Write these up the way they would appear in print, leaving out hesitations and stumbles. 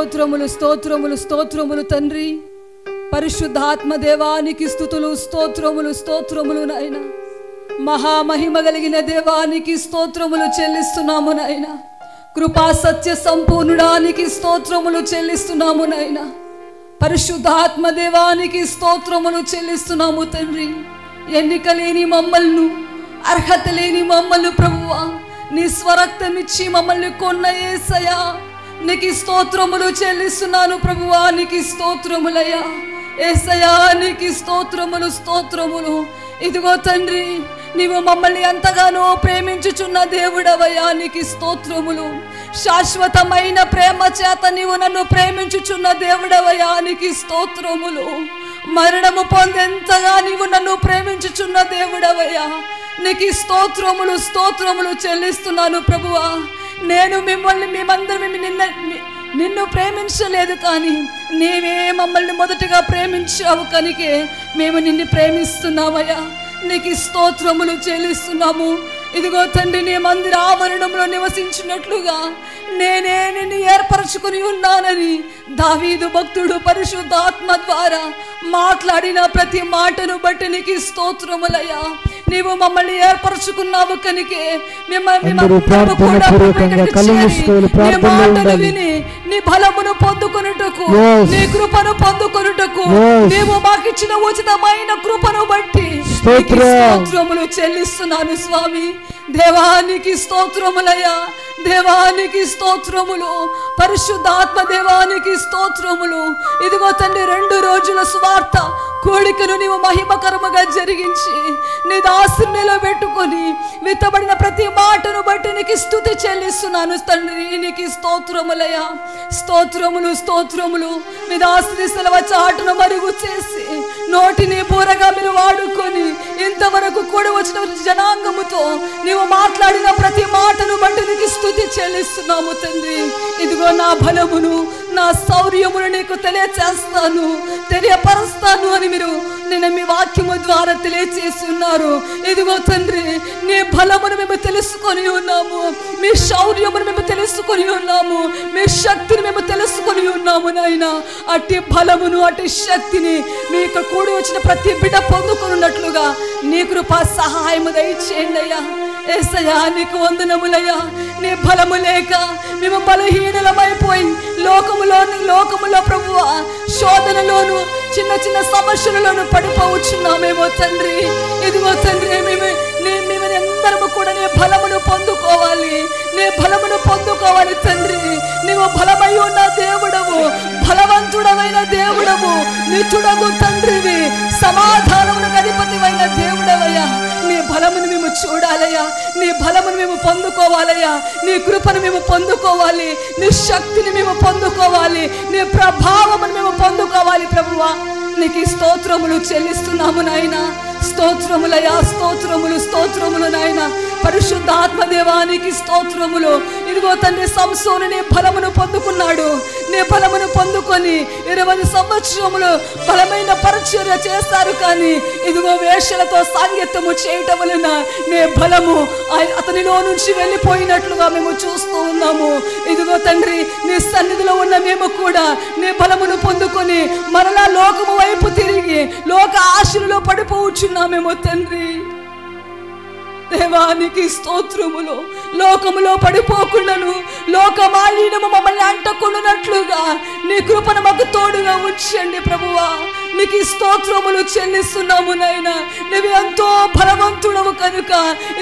స్తోత్రములు స్తోత్రములు స్తోత్రములు తండ్రి. పరిశుద్ధాత్మ దేవానికి స్తుతులు స్తోత్రములు స్తోత్రములు నాయన. మహామహిమ కలిగిన దేవానికి స్తోత్రములు చెల్లిస్తున్నాము నాయన. కృపా సత్య సంపూర్ణుడానికి స్తోత్రములు చెల్లిస్తున్నాము నాయన. పరిశుద్ధాత్మ దేవానికి స్తోత్రములు చెల్లిస్తున్నాము తండ్రి. ఎన్నిక లేని మమ్మల్ని, అర్హత లేని మమ్మల్ని ప్రభువా నీ స్వరక్తమిచ్చి మమ్మల్ని కొన్న యేసయ్యా నీకు స్తోత్రములు చెల్లిస్తున్నాను ప్రభువా. నీకు స్తోత్రములయ్యా యేసయ్యా, నీకు స్తోత్రములు స్తోత్రములు. ఇదిగో తండ్రి, నీవు మమ్మల్ని ఎంతగానో ప్రేమించుచున్న దేవుడవయ్యా, నీకు స్తోత్రములు. శాశ్వతమైన ప్రేమ చేత నీవు నన్ను ప్రేమించుచున్న దేవుడవయ్యా, నీకు స్తోత్రములు. మరణము పొందెంతగా నీవు నన్ను ప్రేమించుచున్న దేవుడవయ్యా, నీకు స్తోత్రములు స్తోత్రములు చెల్లిస్తున్నాను ప్రభువా. నేను మేమందరం నిన్ను ప్రేమించలేదు, కానీ నీవే మమ్మల్ని మొదటగా ప్రేమించావు కనుకే మేము నిన్ను ప్రేమిస్తున్నామయ్యా. నీకు స్తోత్రములు చెల్లిస్తున్నాము. ఇదిగో తండ్రి, నీ మందిర ఆవరణంలో నివసించినట్లుగా నేనే నిన్ను ఏర్పరచుకుని ఉన్నానని దావీదు భక్తుడు పరిశుద్ధాత్మ ద్వారా మాట్లాడిన ప్రతి మాటను బట్టి నీకు స్తోత్రములయ్యా. నీవు మమ్మల్ని ఏర్పరచుకున్నావు కనుకే విని నీ బలమును పొందుకొనుటకు, నీ కృపను పొందుకొనుటకు నీవు మాకిచ్చిన ఉచితమైన కృపను బట్టి స్తోత్రములు చెల్లిస్తున్నాను స్వామి. దేవానికి స్తోత్రములయ్యా, దేవానికి స్తోత్రములు. పరిశుద్ధాత్మ దేవానికి స్తోత్రములు. ఇదిగో తండ్రి, 2 రోజుల సువార్త కోడికను నీవు మహిమకరముగా జరిగించి నీ దాసుని నిలబెట్టుకొని విత్తబడిన ప్రతి మాటను బట్టి నీకు స్తుతి చెల్లిస్తున్నాను తండ్రి. నీకు స్తోత్రములయ్యా, స్తోత్రములు స్తోత్రములు. మీ దాసుని సెలవ చాటును మరుగు చేసి నోటిని బూరగా మీరు వాడుకొని ఇంతవరకు కూడి వచ్చిన జనాంగముతో నీవు మాట్లాడిన ప్రతి మాటను బట్టి నీకు స్తుతి చెల్లిస్తున్నాము తండ్రి. ఇదిగో నా బలమును, నా శౌర్యమును నీకు తెలియచేస్తాను, తెలియపరుస్తాను అని మీరు నేను మీ వాక్యము ద్వారా తెలియచేసి ఉన్నారు. ఇదిగో తండ్రి, నీ బలమును మేము తెలుసుకొని ఉన్నాము, మీ శౌర్యమును మేము తెలుసుకొని ఉన్నాము, మీ శక్తిని మేము తెలుసుకొని ఉన్నాము నాయన. అట్టి బలమును, అట్టి శక్తిని మీకు కూడి వచ్చిన ప్రతి బిడ్డ పొందుకున్నట్లుగా నీ కృపా సహాయము దయచేయండి అయ్యా. యేసయ్యా, నీకు వందనములయ్యా. నీ బలము లేక మేము బలహీనలమైపోయి లోకములో ప్రభువా శోధనలోను చిన్న చిన్న సమస్యలలోను పడిపోవచ్చున్నామేమో తండ్రి. ఇదిగో తండ్రి, మేము అందరము కూడా నీ బలమును పొందుకోవాలి, నీ బలమును పొందుకోవాలి తండ్రి. నీవు బలమై ఉన్న దేవుడవు, బలవంతుడమైన దేవుడవు, నిత్యుడవు తండ్రివి, సమాధానమునకు అధిపతివైన దేవుడవయ్యా. నీ బలమును మేము చూడాలయ్యా, నీ బలమును మేము పొందుకోవాలయ్యా, నీ కృపను మేము పొందుకోవాలి, నీ శక్తిని మేము పొందుకోవాలి, నీ ప్రభావమును మేము పొందుకోవాలి ప్రభువా. నీకు స్తోత్రములు చెల్లిస్తున్నాము నాయన. స్తోత్రములయ్యా, స్తోత్రములు స్తోత్రములు నాయన. పరిశుద్ధాత్మ దేవానికి స్తోత్రములు. ఇదిగో తండ్రి, సంసోను నీ బలమును పొందుకున్నాడు. నీ బలమును పొందుకొని 20 సంవత్సరములు బలమైన పరిచర్య చేస్తారు, కానీ ఇదిగో వేషలతో సాంగత్యము చేయటం వలన నీ బలము అతనిలో నుంచి వెళ్ళిపోయినట్లుగా మేము చూస్తూ ఉన్నాము. ఇదిగో తండ్రి, నీ సన్నిధిలో ఉన్న మేము కూడా నీ బలమును పొందుకొని మరలా లోకము వైపు తిరిగి లోక ఆశలలో పడిపోవచ్చున్నామేమో తండ్రి. దేవానికి స్తోత్రములు. లోకములో పడిపోకుండాను, లోకమాలిన్యము మమ్మల్ని అంటకుండానట్లుగా నీ కృపను మాకు తోడుగా ఉంచండి ప్రభువా. నీకు స్తోత్రములు చెల్లిస్తున్నాము నాయన. నువ్వు ఎంతో బలవంతుడవు కనుక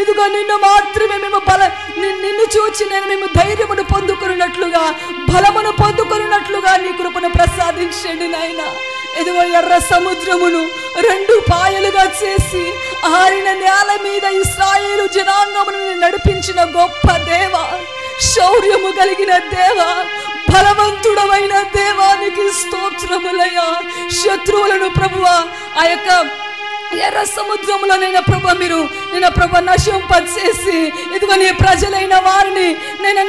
ఇదిగో నిన్ను మాత్రమే మేము నిన్ను చూచి మేము ధైర్యమును పొందుకున్నట్లుగా, బలమును పొందుకున్నట్లుగా నీ కృపను ప్రసాదించండి నాయన. ఇదిగో ఎర్ర సముద్రమును 2 పాయలుగా చేసి ఆరిన నేల మీద ఇశ్రాయేలు జనాంగమును నడిపించిన గొప్ప దేవ, శౌర్యము కలిగిన దేవ, బలవంతుడమైన దేవానికి స్తోత్రములయ్యా. శత్రువులను ప్రభువా ఆ యొక్క ఎర్ర సముద్రములోనైనా ప్రభు మీరు నశింపచేసి ఇదిగో నీ ప్రజలైన వారిని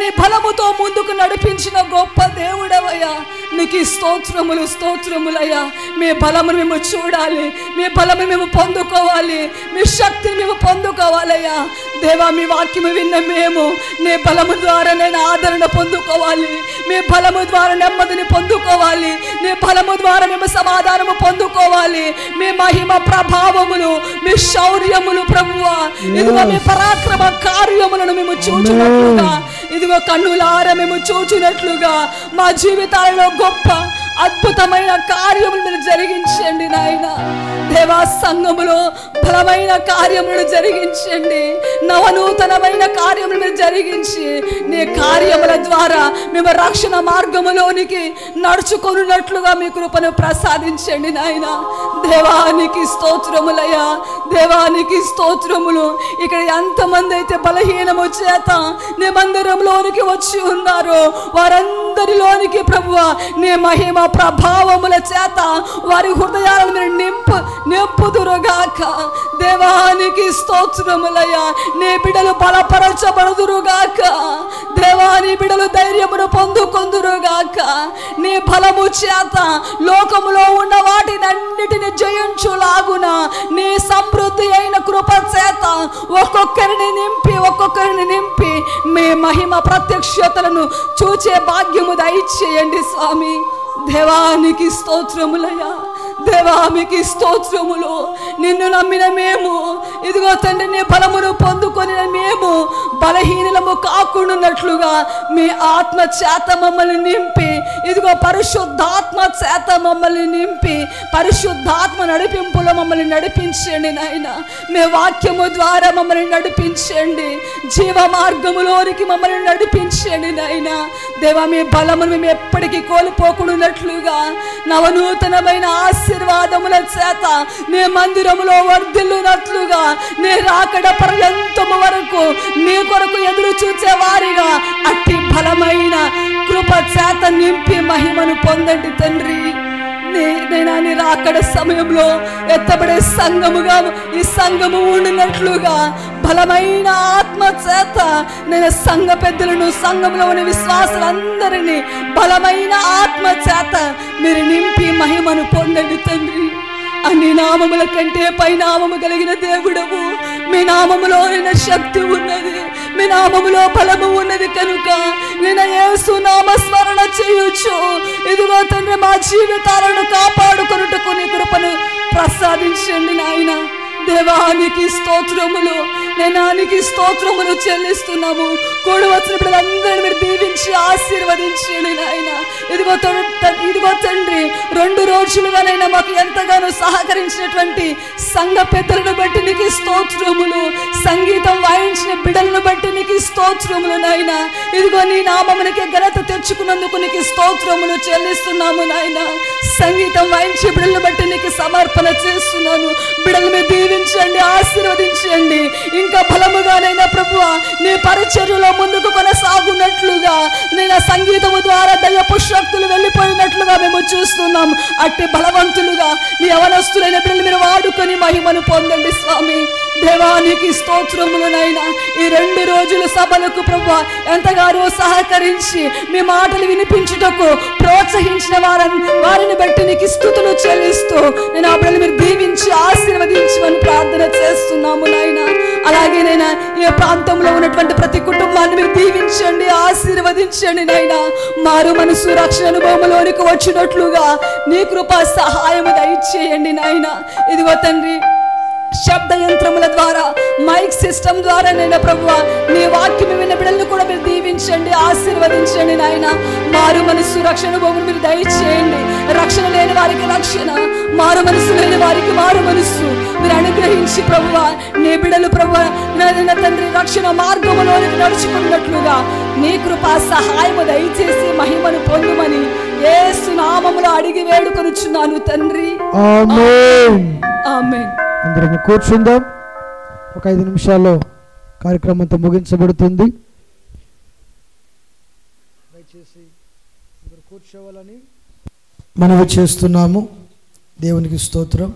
నీ బలముతో ముందుకు నడిపించిన గొప్ప దేవుడవయ్యా. నీకు స్తోత్రములు స్తోత్రములయ్యా. మీ బలమును మేము చూడాలి, మీ బలమును మేము పొందుకోవాలి, మీ శక్తిని మేము పొందుకోవాలయ్యా. దేవా, మీ వాక్యము విన్న మేము నీ బలము ద్వారా నేను ఆదరణ పొందుకోవాలి, మీ బలము ద్వారా నెమ్మదిని పొందుకోవాలి, నీ బలము ద్వారా మేము సమాధానము పొందుకోవాలి. మీ మహిమ ప్రభావములు, మీ శౌర్యములు ప్రభువా, ఇదిగో మీ పరాక్రమ కార్యములను మేము చూచున్నట్లుగా, ఇదిగో కన్నులార మేము చూచినట్లుగా మా జీవితాలలో గొప్ప అద్భుతమైన కార్యములు మీరు జరిగించండి నాయన. దేవా, సంఘములో బలమైన కార్యములను జరిగించండి, నవనూతనమైన కార్యములు మీరు జరిగించి నీ కార్యముల ద్వారా మేము రక్షణ మార్గములోనికి నడుచుకొనున్నట్లుగా మీ కృపను ప్రసాదించండి నాయన. దేవానికి స్తోత్రములయ్యా, దేవానికి స్తోత్రములు. ఇక్కడ ఎంతమంది అయితే బలహీనము చేత నీ మందిరంలోనికి వచ్చి ఉన్నారో వారందరిలోనికి ప్రభువా నీ మహిమ ప్రభావముల చేత వారి హృదయాలను మీరు నింపుదురుగాక. దేవానికి స్తోత్రములయ్యా. నీ బిడ్డలు బలపరచబడుదురుగాక. దేవాని బిడ్డలు ధైర్యమును పొందుకొందురుగాక. నీ బలము చేత లోకములో ఉన్న వాటినన్నిటిని జయించులాగున నీ సమృద్ధి అయిన కృప చేత ఒక్కొక్కరిని నింపి మీ మహిమ ప్రత్యక్షతలను చూచే భాగ్యము దయచేయండి స్వామి. దేవానికి స్తోత్రములయ్యా, దేవానికి స్తోత్రములు. నిన్ను నమ్మిన మేము ఇదిగో తండ్రి నీ బలమును పొందుకొని మేము బలహీనము కాకుండానట్లుగా మీ ఆత్మ చేత మమ్మల్ని నింపి, ఇదిగో పరిశుద్ధాత్మ చేత మమ్మల్ని నింపి పరిశుద్ధాత్మ నడిపింపులో మమ్మల్ని నడిపించండి నాయన. మీ వాక్యము ద్వారా మమ్మల్ని నడిపించండి, జీవ మార్గములోనికి మమ్మల్ని నడిపించండి నాయన. దేవా, మీ బలమును మేము ఎప్పటికీ కోల్పోకుండానట్లుగా నవనూతనమైన ఆశీర్వాదముల చేత నీ మందిరములో వర్ధిల్లునట్లుగా నీ రాకడ పర్యంతము వరకు నీ కొరకు ఎదురు చూచే వారిగా అట్టి బలమైన కృప చేత నింపి మహిమను పొందండి తండ్రి. నేను నీ రాకడ సమయంలో ఎత్తబడే సంఘముగా ఈ సంఘము ఉండినట్లుగా బలమైన ఆత్మ చేత నేను సంఘ పెద్దలను, సంఘంలో ఉన్న విశ్వాసులందరినీ బలమైన ఆత్మ చేత మీరు నింపి మహిమను పొందండి తండ్రి. అన్ని నామముల కంటే పై నామము కలిగిన దేవుడవు. మీ నామములో శక్తి ఉన్నది, మీ నామములో బలము ఉన్నది కనుక నేను యేసు నామస్మరణ చేయొచ్చు. ఇదిగో తండ్రి, మా జీవితాలను కాపాడుకొనుటకు నీ కృపను ప్రసాదించండి నాయన. దేవానికి స్తోత్రములు, నేనానికి స్తోత్రములు చెల్లిస్తున్నాము. కూడి వచ్చిన బిడ్డలందరినీ మీరు దీవించి ఆశీర్వదించండి నాయన. ఇదిగో తండ్రి, 2 రోజులుగానైనా మాకు ఎంతగానో సహకరించినటువంటి సంఘ పెద్దలను బట్టి నీకు స్తోత్రములు, సంగీతం వాయించిన బిడ్డలను బట్టి నీకు స్తోత్రములు నాయన. ఇదిగో నీ నామమునకే ఘనత తెచ్చుకున్నందుకు నీకు స్తోత్రములు చెల్లిస్తున్నాము నాయన. సంగీతం వాయించే బిడ్డలను బట్టి నీకు సమర్పణ చేస్తున్నాను. బిడ్డలు మీరు దీవించండి, ఆశీర్వదించండి. ఇంకా బలముగానైనా ప్రభువా నీ పరిచర్యలో ముందుకు కొనసాగున్నట్లుగా నేను సంగీతము ద్వారా దయ్యపు శక్తులు వెళ్ళిపోయినట్లుగా మేము చూస్తున్నాం. అట్టి బలవంతులుగా మీ యవనస్తులైన బిడ్డలు మీరు వాడుకొని మహిమను పొందండి స్వామి. దేవానికి స్తోత్రములనైనా ఈ 2 రోజుల సభలకు ప్రభువా ఎంతగానో సహకరించి మీ మాటలు వినిపించుటకు ప్రోత్సహించిన వారిని బట్టి నీకు స్తుతులు చెల్లిస్తూ నేను ఆ బిడ్డలు మీరు దీవించి ఆశీర్వదించమని ప్రార్థన చేస్తున్నాము నాయన. అలాగే నైనా ఈ ప్రాంతంలో ఉన్నటువంటి ప్రతి కుటుంబాన్ని మీరు దీవించండి, ఆశీర్వదించండి నాయన. మారు మనసు రక్షణ అనుభవంలోనికి వచ్చినట్లుగా నీ కృప సహాయము దయచేయండి నాయన. ఇదిగో తండ్రి, శబ్ద యంత్రముల ద్వారా, మైక్ సిస్టమ్ ద్వారా నైనా ప్రభువా నీ వాక్యం విన్న బిడ్డలను కూడా మీరు దీవించండి, ఆశీర్వదించండి నాయన. మారు మనసు రక్షణ భూములు మీరు దయచేయండి. రక్షణ లేని వారికి రక్షణ, మారు మనసు లేని వారికి మారు మనసు మీరు అనుగ్రహించి ప్రభువా నీ బిడ్డలు ప్రభువా నా తండ్రి రక్షణ మార్గములోనికి నడుచుకున్నట్లుగా నీ కృపా సహాయము దయచేసి మహిమను పొందుమని యేసు నామములో అడిగి వేడుకొనుచున్నాను తండ్రి. ఆమేన్, ఆమేన్. అందరం కూర్చుందాం. ఒక 5 నిమిషాల్లో కార్యక్రమం అంతా ముగించబడుతుంది. దయచేసి అందరూ కూర్చోవాలని మనవి చేస్తున్నాము. దేవునికి స్తోత్రం.